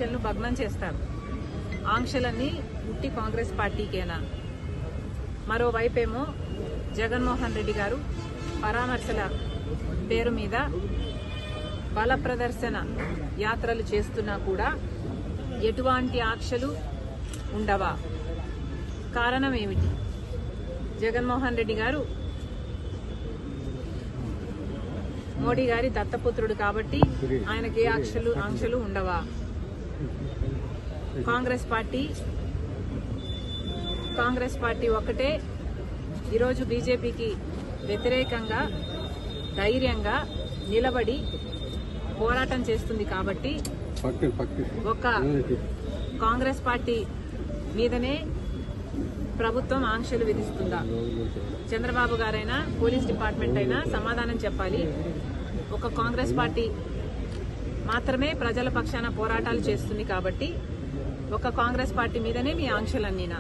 ఆంక్షలను భగ్నం చేస్తారు. ఆంక్షలన్నీ ఉట్టి కాంగ్రెస్ పార్టీకేనా? మరోవైపేమో జగన్మోహన్ రెడ్డి గారు పరామర్శల పేరు మీద బల ప్రదర్శన యాత్రలు చేస్తున్నా కూడా ఎటువంటి ఆంక్షలు ఉండవా? కారణం ఏమిటి? జగన్మోహన్ రెడ్డి గారు మోడీ గారి దత్తపుత్రుడు కాబట్టి ఆయనకి ఏ ఆంక్షలు ఉండవా? కాంగ్రెస్ పార్టీ ఒక్కటే ఈరోజు బీజేపీకి వ్యతిరేకంగా ధైర్యంగా నిలబడి పోరాటం చేస్తుంది కాబట్టి ఒక కాంగ్రెస్ పార్టీ మీదనే ప్రభుత్వం ఆంక్షలు విధిస్తుందా? చంద్రబాబు గారైనా పోలీస్ డిపార్ట్మెంట్ అయినా సమాధానం చెప్పాలి. ఒక కాంగ్రెస్ పార్టీ మాత్రమే ప్రజల పక్షాన పోరాటాలు చేస్తుంది కాబట్టి ఒక కాంగ్రెస్ పార్టీ మీదనే మీ ఆంక్షలన్నీనా?